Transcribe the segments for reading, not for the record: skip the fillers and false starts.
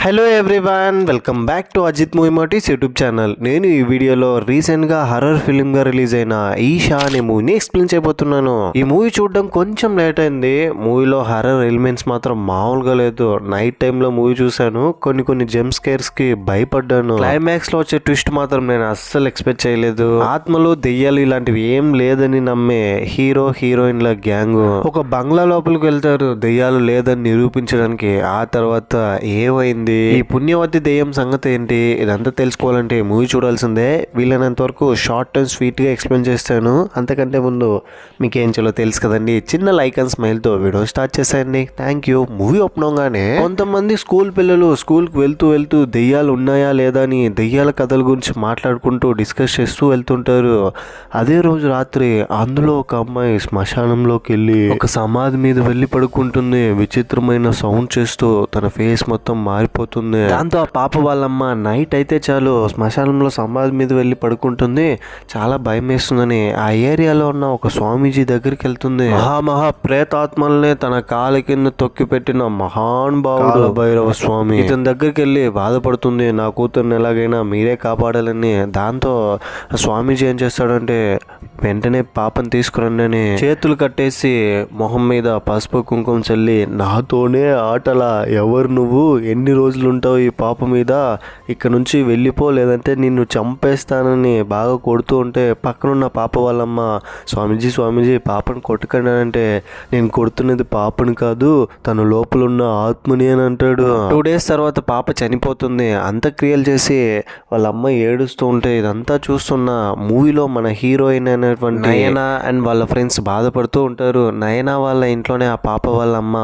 Hello everyone, welcome back to Ajith movie మోటీస్ YouTube channel. నేను ఈ వీడియోలో రీసెంట్గా హర్రర్ ఫిల్మ్గా రిలీజ్ అయిన ఈషా అనే మూవీని ఎక్స్ప్లెయిన్ చేయబోతున్నాను. ఈ మూవీ చూడడం కొంచెం లేట్ అయింది. మూవీలో హర్రర్ ఎలిమెంట్స్ మాత్రం మామూలుగా లేదు. నైట్ టైంలో మూవీ చూశాను, కొన్ని జంప్ స్కేర్స్కి భయపడ్డాను. క్లైమాక్స్లో వచ్చే ట్విస్ట్ మాత్రం నేను అస్సలు ఎక్స్పెక్ట్ చేయలేదు. ఆత్మలు దెయ్యాలు ఇలాంటివి ఏం లేదని నమ్మే హీరో హీరోయిన్ల గ్యాంగ్ ఒక బంగ్లా లోపలికి వెళ్తారు దెయ్యాలు లేదని నిరూపించడానికి. ఆ తర్వాత ఏమైంది, ఈ పుణ్యవతి దెయ్యం సంగతి ఏంటి, ఇదంతా తెలుసుకోవాలంటే మూవీ చూడాల్సిందే. వీలైనంత వరకు షార్ట్ అండ్ స్వీట్ గా ఎక్స్ప్లెయిన్ చేస్తాను. అంతకంటే ముందు మీకు ఏం చేయాలో తెలుసు కదండి, చిన్న లైక్ అండ్ స్మైల్ తో వీడియో స్టార్ట్ చేసేయండి. Thank you. మూవీ ఓపెన్ అవగానే కొంతమంది స్కూల్ పిల్లలు స్కూల్ కి వెళ్తూ దెయ్యాలు ఉన్నాయా లేదా అని దెయ్యాల కథల గురించి మాట్లాడుకుంటూ డిస్కస్ చేస్తూ వెళ్తుంటారు. అదే రోజు రాత్రి అందులో ఒక అమ్మాయి శ్మశానంలోకి వెళ్ళి ఒక సమాధి మీద వెళ్ళి పడుకుంటుంది. విచిత్రమైన సౌండ్ చేస్తూ తన ఫేస్ మొత్తం మారిపోతుంది. దాంతో ఆ పాప వాళ్ళమ్మ నైట్ అయితే చాలు శ్మశానంలో సమాధి మీద వెళ్ళి పడుకుంటుంది. చాలా భయం వేస్తుందని ఆ ఏరియాలో ఉన్న ఒక స్వామీజీ దగ్గరికి వెళ్తుంది. మహా ప్రేతాత్మల్ని తన కాలి కింద తొక్కి పెట్టిన మహానుభావుడు భైరవ స్వామి ఇతని దగ్గరికి వెళ్ళి బాధపడుతుంది, నా కూతుర్ని ఎలాగైనా మీరే కాపాడాలని. దాంతో స్వామీజీ ఏం చేస్తాడంటే వెంటనే పాపని తీసుకురండి అని చేతులు కట్టేసి మొహం మీద పసుపు కుంకుమ చల్లి, నాతోనే ఆటలా, ఎవరు నువ్వు, ఎన్ని రోజులు ఉంటావు ఈ పాప మీద, ఇక్కడ నుంచి వెళ్ళిపో లేదంటే నిన్ను చంపేస్తానని బాగా కొడుతూ ఉంటే పక్కనున్న పాప వాళ్ళమ్మ స్వామీజీ పాపను కొట్టకండి అంటే, నేను కొడుతున్నది పాపని కాదు తన లోపల ఉన్న ఆత్మని అని అంటాడు. 2 days తర్వాత పాప చనిపోతుంది. అంత్యక్రియలు చేసి వాళ్ళ అమ్మ ఏడుస్తూ ఉంటే ఇదంతా చూస్తున్న మూవీలో మన హీరోయిన్ అనేటువంటి నయన అండ్ వాళ్ళ ఫ్రెండ్స్ బాధపడుతూ ఉంటారు. నయన వాళ్ళ ఇంట్లోనే ఆ పాప వాళ్ళ అమ్మ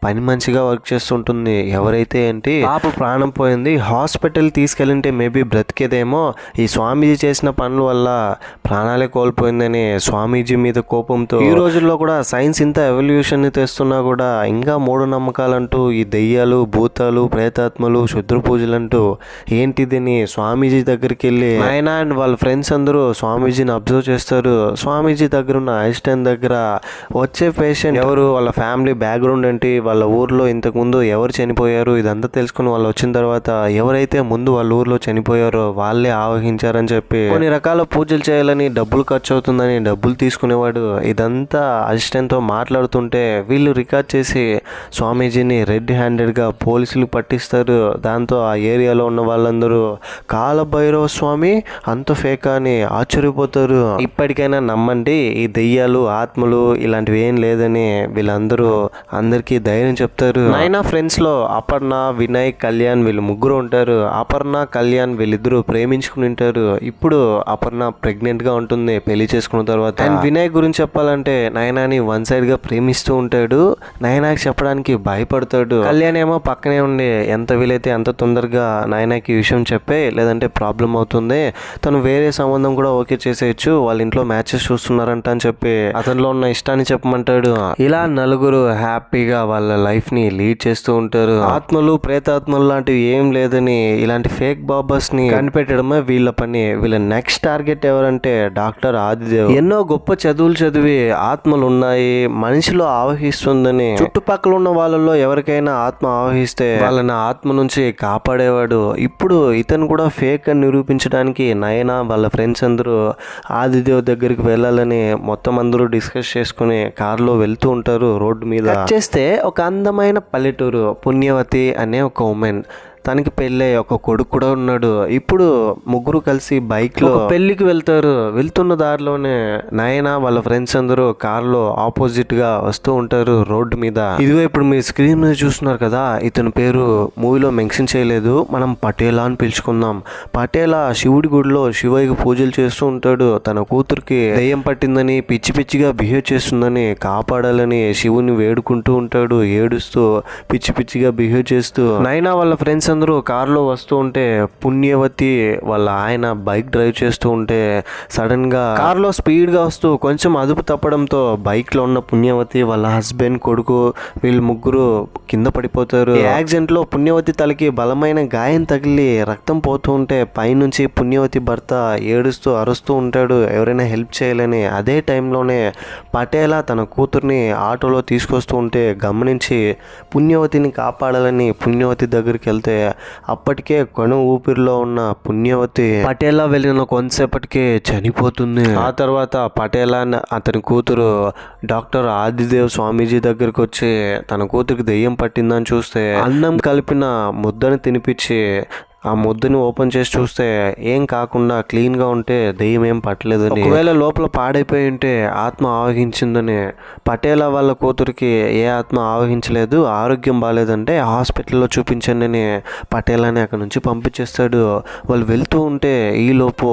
పని మంచిగా వర్క్ చేస్తుంటుంది. ఎవరైతే ఏంటి పాప ప్రాణం పోయింది, హాస్పిటల్ తీసుకెళ్ళింటే మేబీ బ్రతికేదేమో, ఈ స్వామీజీ చేసిన పనుల వల్ల ప్రాణాలే కోల్పోయిందని స్వామీజీ మీద కోపంతో ఈ రోజుల్లో కూడా సైన్స్ ఇంత ఎవల్యూషన్ ని తెస్తున్నా కూడా ఇంకా మూఢనమ్మకాలంటూ ఈ దెయ్యాలు భూతాలు ప్రేతాత్మలు శుద్ర పూజలంటూ ఏంటిదని స్వామీజీ దగ్గరికి వెళ్ళి ఆయన అండ్ వాళ్ళ ఫ్రెండ్స్ అందరూ స్వామీజీని అబ్జర్వ్ చేస్తారు. స్వామీజీ దగ్గర ఉన్న ఐస్టైన్ దగ్గర వచ్చే పేషెంట్ ఎవరు, వాళ్ళ ఫ్యామిలీ బ్యాక్గ్రౌండ్ ఏంటి, వాళ్ళ ఊర్లో ఇంతకు ముందు ఎవరు చనిపోయారు, ఇదంతా తెలుసుకుని వాళ్ళు వచ్చిన తర్వాత ఎవరైతే ముందు వాళ్ళ ఊర్లో చనిపోయారో వాళ్ళే ఆవహించారని చెప్పి కొన్ని రకాల పూజలు చేయాలని డబ్బులు ఖర్చు అవుతుందని డబ్బులు తీసుకునేవాడు. ఇదంతా అసిస్టెంట్ తో మాట్లాడుతుంటే వీళ్ళు రికార్డ్ చేసి స్వామీజీని రెడ్ హ్యాండెడ్ గా పోలీసులు పట్టిస్తారు. దాంతో ఆ ఏరియాలో ఉన్న వాళ్ళందరూ కాలభైరవ స్వామి అంత ఫేక్ అని ఆశ్చర్యపోతారు. ఇప్పటికైనా నమ్మండి, ఈ దెయ్యాలు ఆత్మలు ఇలాంటివి ఏం లేదని వీళ్ళందరూ అందరికీ ధైర్యం చెప్తారు. నైనా ఫ్రెండ్స్ లో అపర్ణ, వినయ్, కళ్యాణ్ వీళ్ళు ముగ్గురు ఉంటారు. అపర్ణ కళ్యాణ్ వీళ్ళిద్దరూ ప్రేమించుకుని ఉంటారు. ఇప్పుడు అపర్ణ ప్రెగ్నెంట్ గా ఉంటుంది పెళ్లి చేసుకున్న తర్వాత. అండ్ వినయ్ గురించి చెప్పాలంటే నయనాని వన్ సైడ్ గా ప్రేమిస్తూ ఉంటాడు. నయనాకి చెప్పడానికి భయపడతాడు. కళ్యాణ్ ఏమో పక్కనే ఉండి ఎంత వీలైతే అంత తొందరగా నయనాకి విషయం చెప్పే, లేదంటే ప్రాబ్లం అవుతుంది, తను వేరే సంబంధం కూడా ఓకే చేసేయచ్చు, వాళ్ళ ఇంట్లో మ్యాచెస్ చూస్తున్నారంట అని చెప్పి అతనిలో ఉన్న ఇష్టాన్ని చెప్పమంటాడు. ఇలా నలుగురు హ్యాపీగా వాళ్ళ లైఫ్ ని లీడ్ చేస్తూ ఉంటారు. ఆత్మలు ప్రేతాత్మలు లాంటివి ఏం లేదని ఇలాంటి ఫేక్ బాబాస్ ని కనిపెట్టడమే వీళ్ళ పని. వీళ్ళ నెక్స్ట్ టార్గెట్ ఎవరంటే డాక్టర్ ఆదిదేవ్. ఎన్నో గొప్ప చదువులు చదివి ఆత్మలు ఉన్నాయి, మనిషిలో ఆవహిస్తుందని చుట్టుపక్కల ఉన్న వాళ్ళలో ఎవరికైనా ఆత్మ ఆవహిస్తే వాళ్ళని ఆత్మ నుంచి కాపాడేవాడు. ఇప్పుడు ఇతను కూడా ఫేక్ అని నిరూపించడానికి నయన వాళ్ళ ఫ్రెండ్స్ అందరూ ఆదిదేవ్ దగ్గరికి వెళ్ళాలని మొత్తం అందరూ డిస్కస్ చేసుకుని కారులో వెళ్తూ ఉంటారు. రోడ్డు మీద చేస్తే ఒక అందమైన పల్లెటూరు, పుణ్యవతి అనే ఒక ఉమెన్, తనకి పెళ్ళి ఒక కొడుకు కూడా ఉన్నాడు. ఇప్పుడు ముగ్గురు కలిసి బైక్ లో పెళ్లికి వెళ్తారు. వెళ్తున్న దారిలోనే నయన వాళ్ళ ఫ్రెండ్స్ అందరూ కారులో ఆపోజిట్ గా వస్తూ ఉంటారు రోడ్డు మీద. ఇదిగో ఇప్పుడు మీరు స్క్రీన్ మీద చూస్తున్నారు కదా, ఇతని పేరు మూవీలో మెన్షన్ చేయలేదు, మనం పటేలా అని పిలుచుకుందాం. పటేలా శివుడి గుడిలో శివయ్యకి పూజలు చేస్తూ ఉంటాడు. తన కూతురికి దెయ్యం పట్టిందని, పిచ్చిగా బిహేవ్ చేస్తుందని కాపాడాలని శివుని వేడుకుంటూ ఉంటాడు. ఏడుస్తూ పిచ్చిగా బిహేవ్ చేస్తూ నయన వాళ్ళ ఫ్రెండ్స్ అందరూ కారులో వస్తూ ఉంటే పుణ్యవతి వాళ్ళ ఆయన బైక్ డ్రైవ్ చేస్తూ ఉంటే సడన్ గా కారులో స్పీడ్ గా వస్తూ కొంచెం అదుపు తప్పడంతో బైక్ లో ఉన్న పుణ్యవతి వాళ్ళ హస్బెండ్ కొడుకు వీళ్ళు ముగ్గురు కింద పడిపోతారు. ఈ యాక్సిడెంట్ లో పుణ్యవతి తలకి బలమైన గాయం తగిలి రక్తం పోతూ ఉంటే పైనుంచి పుణ్యవతి భర్త ఏడుస్తూ అరుస్తూ ఉంటాడు ఎవరైనా హెల్ప్ చేయాలని. అదే టైంలోనే పటేలా తన కూతుర్ని ఆటోలో తీసుకొస్తూ ఉంటే గమనించి పుణ్యవతిని కాపాడాలని పుణ్యవతి దగ్గరికి వెళ్తే అప్పటికే కొన ఊపిరిలో ఉన్న పుణ్యవతి పటేలా వెళ్ళిన కొంతసేపటికే చనిపోతుంది. ఆ తర్వాత పటేలా అతని కూతురు డాక్టర్ ఆదిదేవ్ స్వామీజీ దగ్గరికి వచ్చి తన కూతురికి దెయ్యం పట్టిందని చూస్తే అన్నం కలిపిన ముద్దని తినిపించి ఆ ముద్దని ఓపెన్ చేసి చూస్తే ఏం కాకుండా క్లీన్గా ఉంటే దెయ్యం ఏం పట్టలేదని, ఒకవేళ లోపల పాడైపోయి ఉంటే ఆత్మ ఆవహించిందని, పటేలా వాళ్ళ కూతురికి ఏ ఆత్మ ఆవహించలేదు, ఆరోగ్యం బాగాలేదంటే హాస్పిటల్లో చూపించండి అని పటేలాని అక్కడ నుంచి పంపించేస్తాడు. వాళ్ళు వెళ్తూ ఉంటే ఈలోపు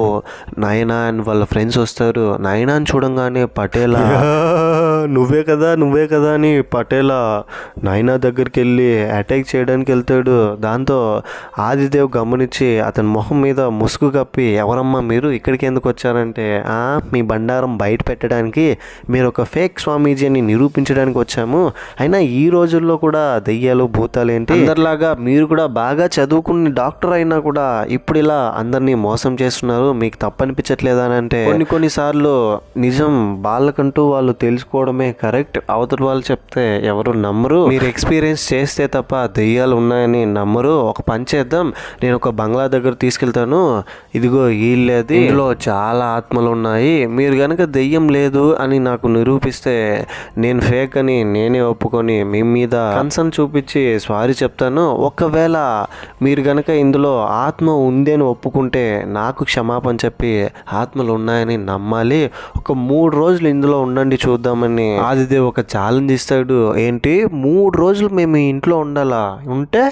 నయనా అండ్ వాళ్ళ ఫ్రెండ్స్ వస్తారు. నయనాని చూడంగానే పటేలా నువ్వే కదా అని పటేలా నయనా దగ్గరికి వెళ్ళి అటాక్ చేయడానికి వెళ్తాడు. దాంతో ఆదిదేవ్ గమనించి అతని మొహం మీద ముసుగు కప్పి, ఎవరమ్మా మీరు, ఇక్కడికి ఎందుకు వచ్చారంటే, మీ బండారం బయట పెట్టడానికి, మీరు ఒక ఫేక్ స్వామీజీ అని నిరూపించడానికి వచ్చాము. అయినా ఈ రోజుల్లో కూడా దెయ్యాలు భూతాలు ఏంటి, అందరిలాగా మీరు కూడా బాగా చదువుకుని డాక్టర్ అయినా కూడా ఇప్పుడు ఇలా అందరినీ మోసం చేస్తున్నారు, మీకు తప్పనిపించట్లేదా అని అంటే, కొన్నిసార్లు నిజం వాళ్ళకంటూ వాళ్ళు తెలుసుకోవడమే కరెక్ట్. అవతల వాళ్ళు చెప్తే ఎవరు నమ్మరు, మీరు ఎక్స్పీరియన్స్ చేస్తే తప్ప దెయ్యాలు ఉన్నాయని నమ్మరు. ఒక పని చేద్దాం, నేను ఒక బంగ్లా దగ్గర తీసుకెళ్తాను, ఇదిగో ఇల్లేది, ఇందులో చాలా ఆత్మలు ఉన్నాయి, మీరు కనుక దెయ్యం లేదు అని నాకు నిరూపిస్తే నేను ఫేక్ అని నేనే ఒప్పుకొని మీ మీద కన్సర్న్ చూపించి సారీ చెప్తాను. ఒకవేళ మీరు కనుక ఇందులో ఆత్మ ఉంది అని ఒప్పుకుంటే నాకు క్షమాపణ చెప్పి ఆత్మలు ఉన్నాయని నమ్మాలి. ఒక 3 రోజులు ఇందులో ఉండండి చూద్దామని ఆదిదేవ్ ఒక ఛాలెంజ్ ఇస్తాడు. ఏంటి 3 రోజులు మేము ఇంట్లో ఉండాలా, ఉంటే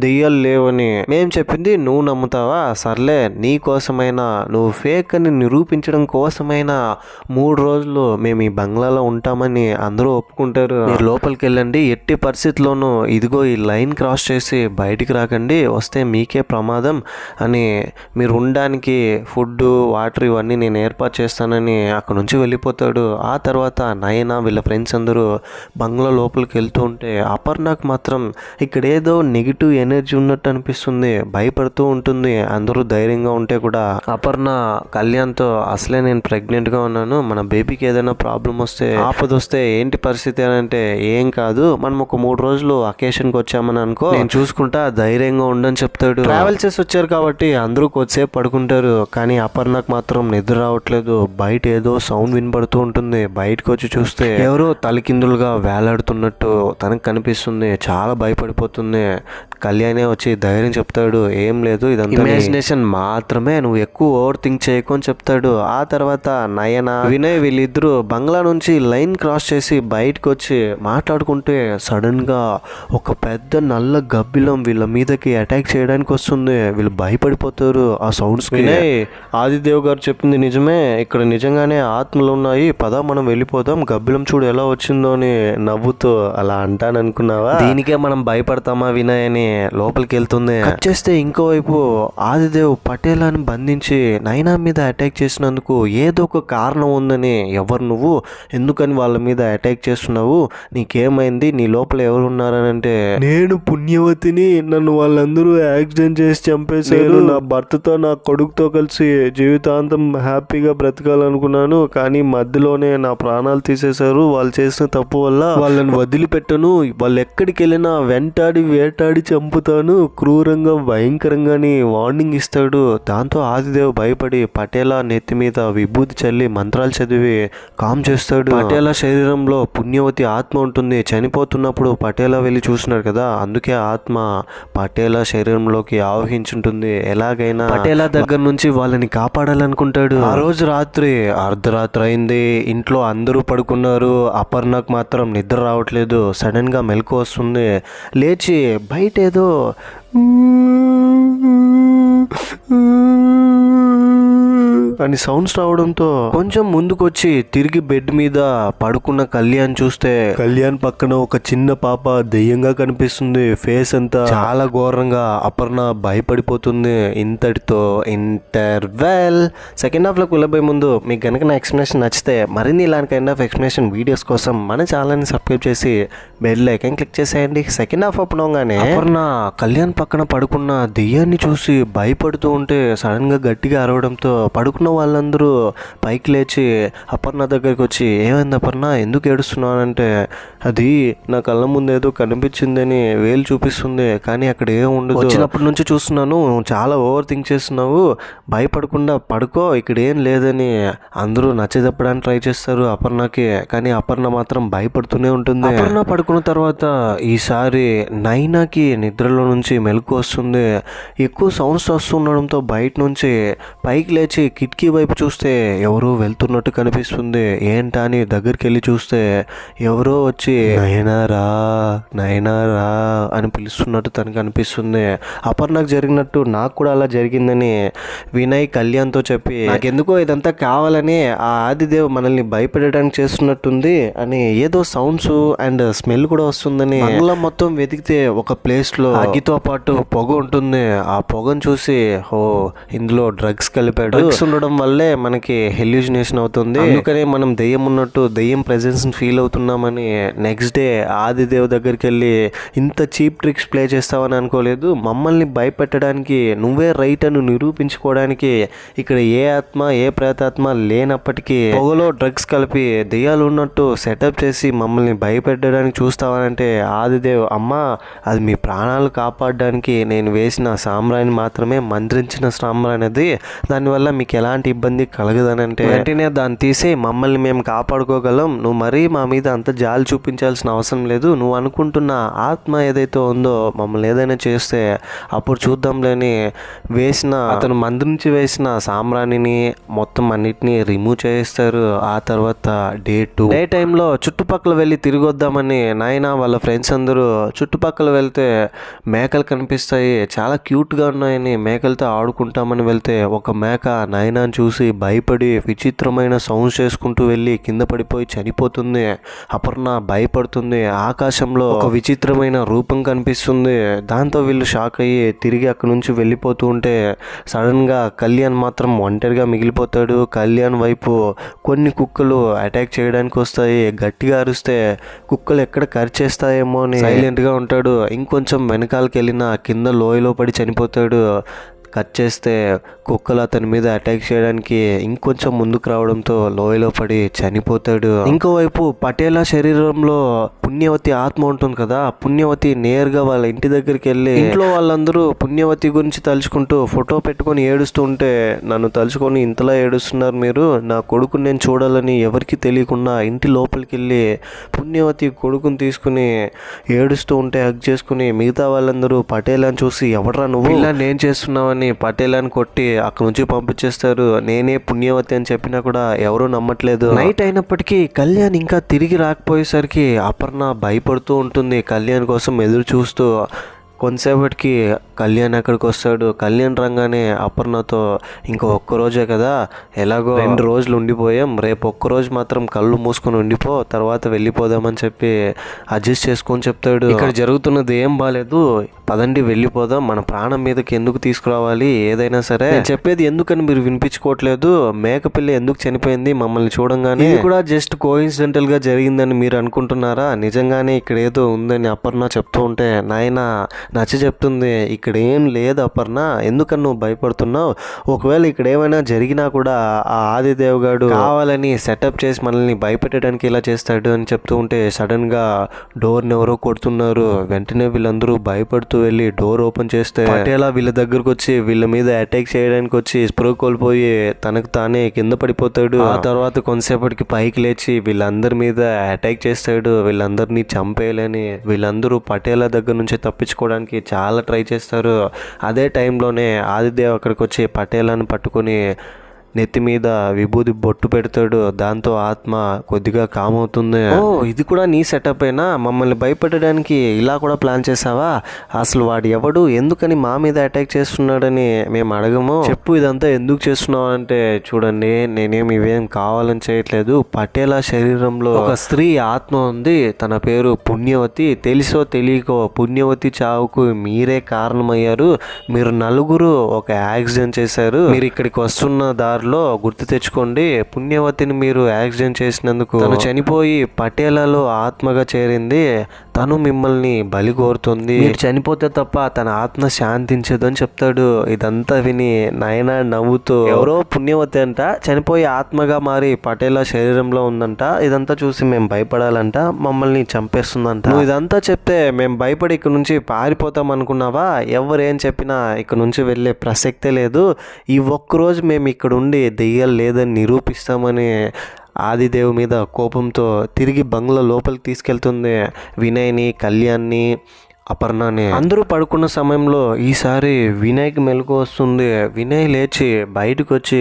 దెయ్యాలు లేవని మేము చెప్పింది నువ్వు నమ్ముతావా? సర్లే, నీ కోసమైనా, నువ్వు ఫేక్ అని నిరూపించడం కోసమైనా 3 రోజులు మేము ఈ బంగ్లాలో ఉంటామని అందరూ ఒప్పుకుంటారు. మీరు లోపలికి వెళ్ళండి, ఎట్టి పరిస్థితుల్లోనూ ఇదిగో ఈ లైన్ క్రాస్ చేసి బయటికి రాకండి, వస్తే మీకే ప్రమాదం అని, మీరు ఉండడానికి ఫుడ్ వాటర్ ఇవన్నీ నేను ఏర్పాటు చేస్తానని అక్కడ నుంచి వెళ్ళిపోతాడు. ఆ తర్వాత నయనా వీళ్ళ ఫ్రెండ్స్ అందరూ బంగ్లా లోపలికి వెళ్తూ ఉంటే అపర్ణకు మాత్రం ఇక్కడ ఏదో నెగిటివ్ ఎనర్జీ ఉన్నట్టు అనిపిస్తుంది, భయపడుతూ ఉంటుంది. అందరూ ధైర్యంగా ఉంటే కూడా అపర్ణ కళ్యాణ్తో, అసలే నేను ప్రెగ్నెంట్గా ఉన్నాను, మన బేబీకి ఏదైనా ప్రాబ్లం వస్తే ఆపద వస్తే ఏంటి పరిస్థితి అని అంటే, ఏం కాదు, మనం ఒక 3 రోజులు అకేషన్కి వచ్చామని అనుకో, నేను చూసుకుంటా, ధైర్యంగా ఉండని చెప్తాడు. ట్రావెల్ చేసి వచ్చారు కాబట్టి అందరూ కొద్దిసేపు పడుకుంటారు. కానీ అపర్ణకు మాత్రం నిద్ర రావట్లేదు. బయట ఏదో సౌండ్ వినపడుతూ ఉంటుంది. బయటకు వచ్చి చూస్తే ఎవరో తలకిందులుగా వేలాడుతున్నట్టు తనకు కనిపిస్తుంది. చాలా భయపడిపోతుంది. కళ్యాణే వచ్చి ధైర్యం చెప్తాడు, ఏం లేదు, ఇదంతా ఇమాజినేషన్ మాత్రమే, నువ్వు ఎక్కువ ఓవర్ థింక్ చేయకు అని చెప్తాడు. ఆ తర్వాత నయన వినయ్ వీళ్ళిద్దరూ బంగ్లా నుంచి లైన్ క్రాస్ చేసి బయటకు వచ్చి మాట్లాడుకుంటే సడన్ గా ఒక పెద్ద నల్ల గబ్బిలం వీళ్ళ మీదకి అటాక్ చేయడానికి వస్తుంది. వీళ్ళు భయపడిపోతారు ఆ సౌండ్స్. వినయ్, ఆదిదేవ్ గారు చెప్పింది నిజమే, ఇక్కడ నిజంగానే ఆత్మలు ఉన్నాయి, పద మనం వెళ్ళిపోదాం, గబ్బిలం చూడు ఎలా వచ్చిందో అని నవ్వుతూ, అలా అంటాననుకున్నావా, దీనికే మనం భయపడతామా వినయ్ అని లోపలికి వెళ్తుంది. కట్ చేస్తే ఇంకోవైపు ఆదిదేవ్ పటేలాని బంధించి నైనా మీద అటాక్ చేసినందుకు ఏదో ఒక కారణం ఉందని, ఎవరు నువ్వు, ఎందుకని వాళ్ళ మీద అటాక్ చేస్తున్నావు, నీకేమైంది, నీ లోపల ఎవరు ఉన్నారని అంటే, నేను పుణ్యవతిని, నన్ను వాళ్ళందరూ యాక్సిడెంట్ చేసి చంపేశారు, నా భర్తతో నా కొడుకుతో కలిసి జీవితాంతం హ్యాపీగా బ్రతకాలనుకున్నాను, కానీ మధ్యలోనే నా ప్రాణాలు తీసేశారు, వాళ్ళు చేసిన తప్పు వల్ల వాళ్ళని వదిలిపెట్టను, వాళ్ళు ఎక్కడికి వెళ్ళినా వెంటాడి వేటాడి చంపుతాను, క్రూరంగా భయంకరంగాని వార్నింగ్ ఇస్తాడు. దాంతో ఆదిదేవ్ భయపడి పటేలా నెత్తి మీద విభూతి చల్లి మంత్రాలు చదివి కామ్ చేస్తాడు. పటేలా శరీరంలో పుణ్యవతి ఆత్మ ఉంటుంది. చనిపోతున్నప్పుడు పటేలా వెళ్ళి చూసినాడు కదా, అందుకే ఆత్మ పటేలా శరీరంలోకి ఆవహించుంటుంది. ఎలాగైనా పటేలా దగ్గర నుంచి వాళ్ళని కాపాడాలనుకుంటాడు. ఆ రోజు రాత్రి అర్ధరాత్రి అయింది. ఇంట్లో అందరూ పడుకున్నారు. అపర్ణకు మాత్రం నిద్ర రావట్లేదు. సడన్ గా మెలకు వస్తుంది. లేచి బయట ఏదో అని సౌండ్స్ రావడంతో కొంచెం ముందుకొచ్చి తిరిగి బెడ్ మీద పడుకున్న కళ్యాణ్ చూస్తే కళ్యాణ్ పక్కన ఒక చిన్న పాప దెయ్యంగా కనిపిస్తుంది. ఫేస్ అంతా చాలా ఘోరంగా. అపర్ణ భయపడిపోతుంది. ఇంతటితో ఇంటర్వెల్. సెకండ్ హాఫ్ లోకి వెళ్ళబోయే ముందు మీకు కనుక నా ఎక్స్ప్లెనేషన్ నచ్చితే మరిన్ని ఇలాంటి కైండ్ ఆఫ్ ఎక్స్ప్లెనేషన్ వీడియోస్ కోసం మన ఛానల్ని సబ్స్క్రైబ్ చేసి బెల్ ఐకాన్ క్లిక్ చేసేయండి. సెకండ్ హాఫ్ ఓపెన్ అవగానే అపర్ణ కళ్యాణ్ పక్కన పడుకున్న దెయ్యాన్ని చూసి భయపడుతూ ఉంటే సడన్ గా గట్టిగా అరవడంతో పడుకున్న పడుకున్న వాళ్ళందరూ పైకి లేచి అపర్ణ దగ్గరికి వచ్చి, ఏమైంది అపర్ణ, ఎందుకు ఏడుస్తున్నావు అంటే, అది నా కళ్ళ ముందు ఏదో కనిపించిందని వేలు చూపిస్తుంది, కానీ అక్కడ ఏం ఉండదు, వచ్చినప్పటి నుంచి చూస్తున్నాను చాలా ఓవర్ థింక్ చేస్తున్నావు, భయపడకుండా పడుకో, ఇక్కడ ఏం లేదని అందరూ నచ్చజెప్పడానికి ట్రై చేస్తారు అపర్ణకి. కానీ అపర్ణ మాత్రం భయపడుతూనే ఉంటుంది. అపర్ణ పడుకున్న తర్వాత ఈసారి నైనాకి నిద్రలో నుంచి మెలకు వస్తుంది. ఎక్కువ సౌండ్స్ వస్తుండడంతో బయట నుంచి పైకి లేచి కిటికీ వైపు చూస్తే ఎవరో వెళ్తున్నట్టు కనిపిస్తుంది. ఏంటా అని దగ్గరికి వెళ్ళి చూస్తే ఎవరో వచ్చి నయనారా నయనారా అని పిలుస్తున్నట్టు తనకు అనిపిస్తుంది. అపర్ణకు జరిగినట్టు నాకు కూడా అలా జరిగిందని వినయ్ కళ్యాణ్తో చెప్పి, నాకెందుకో ఇదంతా కావాలని ఆ ఆదిదేవ్ మనల్ని భయపెట్టడానికి చేస్తున్నట్టుంది అని ఏదో సౌండ్స్ అండ్ స్మెల్ కూడా వస్తుందని బంగ్లా మొత్తం వెతికితే ఒక ప్లేస్లో అగ్గితో పాటు పొగ ఉంటుంది. ఆ పొగను చూసి ఓ ఇందులో డ్రగ్స్ కలిపాడు, డ్రగ్స్ ఉండడం వల్లే మనకి హెల్యూజినేషన్ అవుతుంది, అందుకనే మనం దెయ్యం ఉన్నట్టు దెయ్యం presence feel అవుతున్నామని next day Adidev దగ్గరికి వెళ్ళి, ఇంత చీప్ ట్రిక్స్ ప్లే చేస్తావని అనుకోలేదు, మమ్మల్ని భయపెట్టడానికి నువ్వే రైట్ అని నిరూపించుకోవడానికి ఇక్కడ ఏ ఆత్మ ఏ ప్రేతాత్మ లేనప్పటికీ పొగలో డ్రగ్స్ కలిపి దెయ్యాలు ఉన్నట్టు సెటప్ చేసి మమ్మల్ని భయపెట్టడానికి చూస్తావనంటే ఆదిదేవ్, అమ్మా అది మీ ప్రాణాలు కాపాడడానికి నేను వేసిన సామ్రాణి మాత్రమే, మంత్రించిన సామ్రాణి అది, దానివల్ల మీకు ఎలాంటి ఇబ్బంది కలగదనంటే వెంటనే దాన్ని తీసి మమ్మల్ని మేము కాపాడుకోగలం, నువ్వు మరీ మా మీద అంత జాలి చూపించాల్సిన అవసరం లేదు, నువ్వు అనుకుంటున్న ఆత్మ ఏదైతే ఉందో మమ్మల్ని ఏదైనా చేస్తే అప్పుడు చూద్దాంలేని వేసిన అతను మంత్రించి వేసిన సామ్రాణిని మొత్తం అన్నిటినీ రిమూవ్ చేస్తారు. ఆ తర్వాత డే టైంలో చుట్టుపక్కల వెళ్ళి తిరిగి వద్దామని నాయన వాళ్ళ ఫ్రెండ్స్ అందరూ చుట్టుపక్కల వెళ్తే మేకలు కనిపిస్తాయి, చాలా క్యూట్గా ఉన్నాయని మేకలతో ఆడుకుంటామని వెళ్తే ఒక మేక నాయనాన్ని చూసి భయపడి విచిత్రమైన సౌండ్స్ చేసుకుంటూ వెళ్ళి కింద పడిపోయి చనిపోతుంది. అపర్ణ భయపడుతుంది. ఆకాశంలో ఒక విచిత్రమైన రూపం కనిపిస్తుంది. దాంతో వీళ్ళు షాక్ అయ్యి తిరిగి అక్కడి నుంచి వెళ్ళిపోతూ ఉంటే సడన్గా కళ్యాణ్ మాత్రం ఒంటరిగా మిగిలిపోతాడు. కళ్యాణ్ వైపు కొన్ని కుక్కలు అటాక్ చేయడానికి వస్తాయి. గట్టిగా అరిస్తే కుక్కలు ఎక్కడ కరిచేస్తాయేమో అని సైలెంట్గా ఉంటాడు. ఇంకొంచెం వెనకాలకి వెళ్ళిన కింద లోయలో పడి చనిపోతాడు. కట్ చేస్తే కుక్కలు అతని మీద అటాక్ చేయడానికి ఇంకొంచెం ముందుకు రావడంతో లోయలో పడి చనిపోతాడు. ఇంకోవైపు పటేలా శరీరంలో పుణ్యవతి ఆత్మ ఉంటుంది కదా, పుణ్యవతి నేరుగా వాళ్ళ ఇంటి దగ్గరికి వెళ్ళి ఇంట్లో వాళ్ళందరూ పుణ్యవతి గురించి తలుచుకుంటూ ఫోటో పెట్టుకొని ఏడుస్తూ ఉంటే, నన్ను తలుచుకొని ఇంతలా ఏడుస్తున్నారు మీరు, నా కొడుకుని నేను చూడాలని ఎవరికి తెలియకుండా ఇంటి లోపలికి వెళ్ళి పుణ్యవతి కొడుకుని తీసుకుని ఏడుస్తూ ఉంటే హగ్ చేసుకుని మిగతా వాళ్ళందరూ పటేలాని చూసి, ఎవడరా నువ్వు ఇలా నేను చేస్తున్నావని పటేలాని కొట్టి అక్కడ నుంచి పంపించేస్తారు. నేనే పుణ్యవతి అని చెప్పినా కూడా ఎవరూ నమ్మట్లేదు. నైట్ అయినప్పటికీ కళ్యాణ్ ఇంకా తిరిగి రాకపోయేసరికి అపర్ణ భయపడుతూ ఉంటుంది. కళ్యాణ్ కోసం ఎదురు చూస్తూ కొంతసేపటికి కళ్యాణ్ అక్కడికి వస్తాడు. కళ్యాణ్ రంగానే అపర్ణతో ఇంకా ఒక్కరోజే కదా, ఎలాగో 2 రోజులు ఉండిపోయాం, రేపు ఒక్కరోజు మాత్రం కళ్ళు మూసుకొని ఉండిపో, తర్వాత వెళ్ళిపోదామని చెప్పి అడ్జస్ట్ చేసుకొని చెప్తాడు. ఇక్కడ జరుగుతున్నది ఏం బాలేదు, పదండి వెళ్ళిపోదాం, మన ప్రాణం మీదకి ఎందుకు తీసుకురావాలి, ఏదైనా సరే చెప్పేది ఎందుకని మీరు వినిపించుకోవట్లేదు, మేకపిల్ల ఎందుకు చనిపోయింది మమ్మల్ని చూడంగానే, ఇది కూడా జస్ట్ కోఇన్సిడెంటల్ గా జరిగిందని మీరు అనుకుంటున్నారా, నిజంగానే ఇక్కడ ఏదో ఉందని అపర్ణ చెప్తూ ఉంటే నాయన నచ్చ చెప్తుంది, ఇక్కడ ఏం లేదు అపర్ణ, ఎందుకని నువ్వు భయపడుతున్నావు, ఒకవేళ ఇక్కడ ఏమైనా జరిగినా కూడా ఆ ఆదిదేవ్ గాడు కావాలని సెటప్ చేసి మనల్ని భయపెట్టడానికి ఇలా చేస్తాడు అని చెప్తూ ఉంటే సడన్ గా డోర్ని ఎవరో కొడుతున్నారు. వెంటనే వీళ్ళందరూ భయపడుతూ వెళ్ళి డోర్ ఓపెన్ చేస్తే పటేలా వీళ్ళ దగ్గరకు వచ్చి వీళ్ళ మీద అటాక్ చేయడానికి వచ్చి స్ప్రో కోల్పోయి తనకు తానే కింద పడిపోతాడు. ఆ తర్వాత కొంతసేపటికి పైకి లేచి వీళ్ళందరి మీద అటాక్ చేస్తాడు. వీళ్ళందరినీ చంపేయాలని వీళ్ళందరూ పటేలా దగ్గర నుంచి తప్పించుకోవడానికి చాలా ట్రై చేస్తారు. అదే టైంలోనే ఆదిదేవ్ అక్కడికి వచ్చి పటేలాని పట్టుకొని నెత్తి మీద విభూది బొట్టు పెడతాడు. దాంతో ఆత్మ కొద్దిగా కామ్ అవుతుంది. ఓ ఇది కూడా నీ సెటప్ అయినా, మమ్మల్ని భయపెట్టడానికి ఇలా కూడా ప్లాన్ చేసావా, అసలు వాడు ఎవడు, ఎందుకని మా మీద అటాక్ చేస్తున్నాడని మేము అడగము, చెప్పు ఇదంతా ఎందుకు చేస్తున్నావు అంటే, చూడండి నేనేం ఇవేం కావాలని చేయట్లేదు, పటేలా శరీరంలో ఒక స్త్రీ ఆత్మ ఉంది, తన పేరు పుణ్యవతి, తెలిసో తెలియకో పుణ్యవతి చావుకు మీరే కారణమయ్యారు, మీరు నలుగురు ఒక యాక్సిడెంట్ చేశారు, మీరు ఇక్కడికి వస్తున్న దారిలో దారిలో గుర్తు తెచ్చుకోండి, పుణ్యవతిని మీరు యాక్సిడెంట్ చేసినందుకు తను చనిపోయి పటేలాలో ఆత్మగా చేరింది, తను మిమ్మల్ని బలి కోరుతుంది, మీరు చనిపోతే తప్ప తన ఆత్మ శాంతించదు అని చెప్తాడు. ఇదంతా విని నాయన నవ్వుతూ, ఎవరో పుణ్యవతి అంట చనిపోయి ఆత్మగా మారి పటేలా శరీరంలో ఉందంట, ఇదంతా చూసి మేము భయపడాలంట, మమ్మల్ని చంపేస్తుందంట. నువ్వు ఇదంతా చెప్తే మేము భయపడి ఇక్కడ నుంచి పారిపోతాం అనుకున్నావా? ఎవరేం చెప్పినా ఇక్కడ నుంచి వెళ్ళే ప్రసక్తే లేదు. ఈ ఒక్కరోజు మేము ఇక్కడ ఉండి దెయ్యాలు లేదని నిరూపిస్తామని ఆదిదేవ్ మీద కోపంతో తిరిగి బంగ్లా లోపలికి తీసుకెళ్తుంది వినయ్ని, కళ్యాణ్ని, అపర్ణని. అందరూ పడుకున్న సమయంలో ఈసారి వినయ్కి మెలకు వస్తుంది. వినయ్ లేచి బయటకు వచ్చి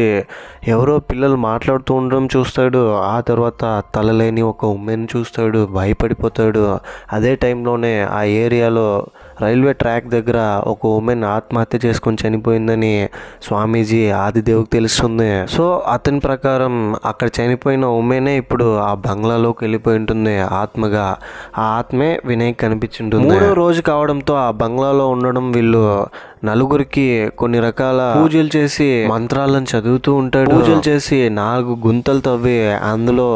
ఎవరో పిల్లలు మాట్లాడుతూ ఉండడం చూస్తాడు. ఆ తర్వాత తలలేని ఒక ఉమెన్ చూస్తాడు, భయపడిపోతాడు. అదే టైంలోనే ఆ ఏరియాలో రైల్వే ట్రాక్ దగ్గర ఒక ఉమెన్ ఆత్మహత్య చేసుకొని చనిపోయిందని స్వామీజీ ఆదిదేవ్కి తెలుస్తుంది. సో అతని ప్రకారం అక్కడ చనిపోయిన ఉమెనే ఇప్పుడు ఆ బంగ్లాలోకి వెళ్ళిపోయి ఉంటుంది ఆత్మగా. ఆ ఆత్మే వినయ్కి కనిపించుంటుంది. మూడో రోజు కావడంతో ఆ బంగ్లాలో ఉండడం వీళ్ళు నలుగురికి కొన్ని రకాల పూజలు చేసి మంత్రాలను చదువుతూ ఉంటాడు. పూజలు చేసి 4 గుంతలు తవ్వి అందులో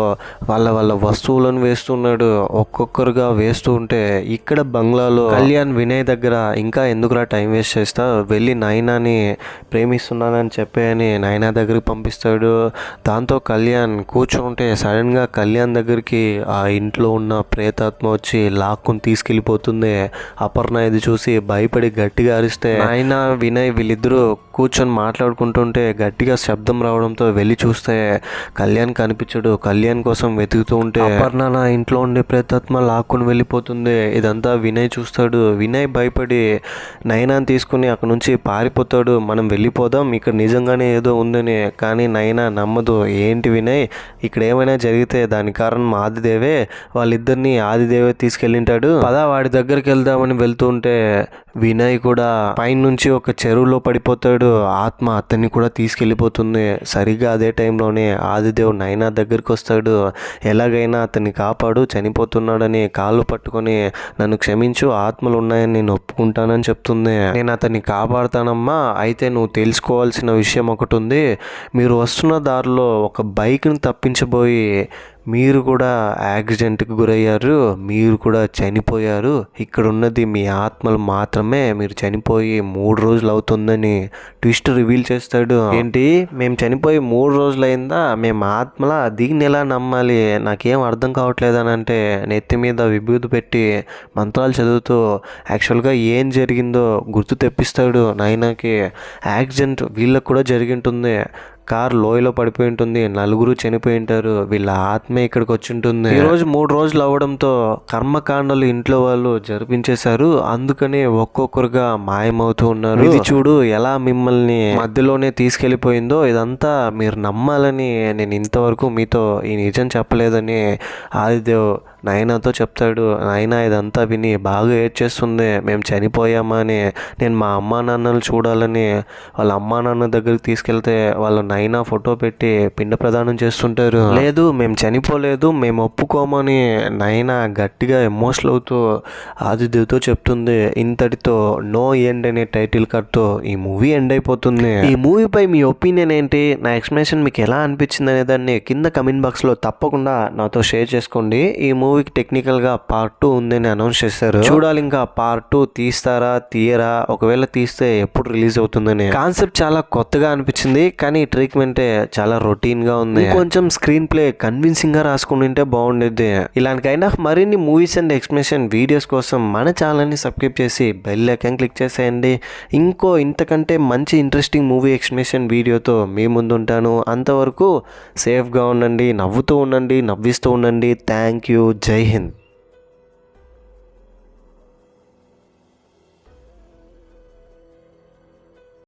వాళ్ళ వస్తువులను వేస్తున్నాడు. ఒక్కొక్కరుగా వేస్తూ ఉంటే ఇక్కడ బంగ్లాలో కళ్యాణ్ వినయ్ దగ్గర ఇంకా ఎందుకురా టైం వేస్ట్ చేస్తా, వెళ్ళి నైనాని ప్రేమిస్తున్నానని చెప్పని నైనా దగ్గరికి పంపిస్తాడు. దాంతో కళ్యాణ్ కూర్చుంటే సడన్ గా కళ్యాణ్ దగ్గరికి ఆ ఇంట్లో ఉన్న ప్రేతాత్మ వచ్చి లాక్కుని తీసుకెళ్లిపోతుంది. అపర్ణ ఇది చూసి భయపడి గట్టిగా అరిస్తే నాయన వినయ్ వీళ్ళిద్దరూ కూర్చొని మాట్లాడుకుంటుంటే గట్టిగా శబ్దం రావడంతో వెళ్ళి చూస్తే కళ్యాణ్ కనిపించడు. కళ్యాణ్ కోసం వెతుకుతూ ఉంటే అపర్ణ నా ఇంట్లో ఉండే ప్రేతాత్మ లాక్కుని వెళ్ళిపోతుంది. ఇదంతా వినయ్ చూస్తాడు. వినయ్ భయపడి నైనాని తీసుకుని అక్కడ నుంచి పారిపోతాడు. మనం వెళ్ళిపోదాం, ఇక్కడ నిజంగానే ఏదో ఉందని. కానీ నైనా నమ్మదు. ఏంటి వినయ్, ఇక్కడ ఏమైనా జరిగితే దాని కారణం ఆదిదేవే, వాళ్ళిద్దరిని ఆదిదేవే తీసుకెళ్ళింటాడు, పదా వాడి దగ్గరికి వెళ్దామని వెళ్తూ ఉంటే వినయ్ కూడా పైనుంచి ఒక చెరువులో పడిపోతాడు. ఆత్మ అతన్ని కూడా తీసుకెళ్ళిపోతుంది. సరిగ్గా అదే టైంలోనే ఆదిదేవ్ నైనా దగ్గరికి వస్తాడు. ఎలాగైనా అతన్ని కాపాడు, చనిపోతున్నాడని కాళ్ళు పట్టుకొని నన్ను క్షమించు, ఆత్మలు ఉన్నాయని నేను ఒప్పుకుంటానని చెప్తుంది. నేను అతన్ని కాపాడుతానమ్మా, అయితే నువ్వు తెలుసుకోవాల్సిన విషయం ఒకటి ఉంది. మీరు వస్తున్న దారిలో ఒక బైక్ని తప్పించబోయి మీరు కూడా యాక్సిడెంట్కి గురయ్యారు, మీరు కూడా చనిపోయారు. ఇక్కడ ఉన్నది మీ ఆత్మలు మాత్రమే, మీరు చనిపోయి 3 రోజులు అవుతుందని ట్విస్ట్ రివీల్ చేస్తాడు. ఏంటి, మేము చనిపోయి 3 రోజులు అయిందా? మేము ఆత్మలా? దీన్ని ఎలా నమ్మాలి? నాకేం అర్థం కావట్లేదు అని అంటే నెత్తి మీద విభూతి పెట్టి మంత్రాలు చదువుతూ యాక్చువల్గా ఏం జరిగిందో గుర్తు తెప్పిస్తాడు నైనాకి. యాక్సిడెంట్ వీళ్ళకు కూడా జరిగి ఉంటుంది. కార్ లోయలో పడిపోయి ఉంటుంది, 4 చనిపోయి ఉంటారు, వీళ్ళ ఆత్మే ఇక్కడికి వచ్చి ఉంటుంది. ఈరోజు 3 రోజులు అవ్వడంతో కర్మకాండలు ఇంట్లో వాళ్ళు జరిపించేశారు. అందుకని ఒక్కొక్కరుగా మాయమవుతూ ఉన్నారు. ఇది చూడు ఎలా మిమ్మల్ని మధ్యలోనే తీసుకెళ్లిపోయిందో. ఇదంతా మీరు నమ్మాలని నేను ఇంతవరకు మీతో ఈ నిజం చెప్పలేదని ఆదిదేవ్ నైనాతో చెప్తాడు. నైనా ఇదంతా విని బాగా ఏడ్చేస్తుంది. మేము చనిపోయామా అని. నేను మా అమ్మా నాన్నలు చూడాలని వాళ్ళ అమ్మా నాన్న దగ్గరికి తీసుకెళ్తే వాళ్ళు నైనా ఫోటో పెట్టి పిండ ప్రదానం చేస్తుంటారు. లేదు మేము చనిపోలేదు, మేము ఒప్పుకోమని నైనా గట్టిగా ఎమోషనల్ అవుతూ ఆదిదేవ్తో చెప్తుంది. ఇంతటితో నో ఎండ్ అనే టైటిల్ కార్డ్తో ఈ మూవీ ఎండ్ అయిపోతుంది. ఈ మూవీపై మీ ఒపీనియన్ ఏంటి, నా ఎక్స్ప్లెనేషన్ మీకు ఎలా అనిపించింది అనే దాన్ని కింద కమెంట్ బాక్స్లో తప్పకుండా నాతో షేర్ చేసుకోండి. ఈ మూవీకి టెక్నికల్గా పార్ట్ 2 ఉందని అనౌన్స్ చేశారు. చూడాలి ఇంకా పార్ట్ 2 తీస్తారా తీయరా, ఒకవేళ తీస్తే ఎప్పుడు రిలీజ్ అవుతుందని. కాన్సెప్ట్ చాలా కొత్తగా అనిపించింది, కానీ ట్రీట్మెంటే చాలా రొటీన్గా ఉంది. కొంచెం స్క్రీన్ ప్లే కన్విన్సింగ్గా రాసుకుని ఉంటే బాగుండేది. ఇలాంటి కైండ్ ఆఫ్ మరిన్ని మూవీస్ అండ్ ఎక్స్ప్లెనేషన్ వీడియోస్ కోసం మన ఛానల్ని సబ్స్క్రైబ్ చేసి బెల్ ఐకాన్ క్లిక్ చేసేయండి. ఇంతకంటే మంచి ఇంట్రెస్టింగ్ మూవీ ఎక్స్ప్లెనేషన్ వీడియోతో మీ ముందు ఉంటాను. అంతవరకు సేఫ్గా ఉండండి, నవ్వుతూ ఉండండి, నవ్విస్తూ ఉండండి. Thank you. జై హింద్.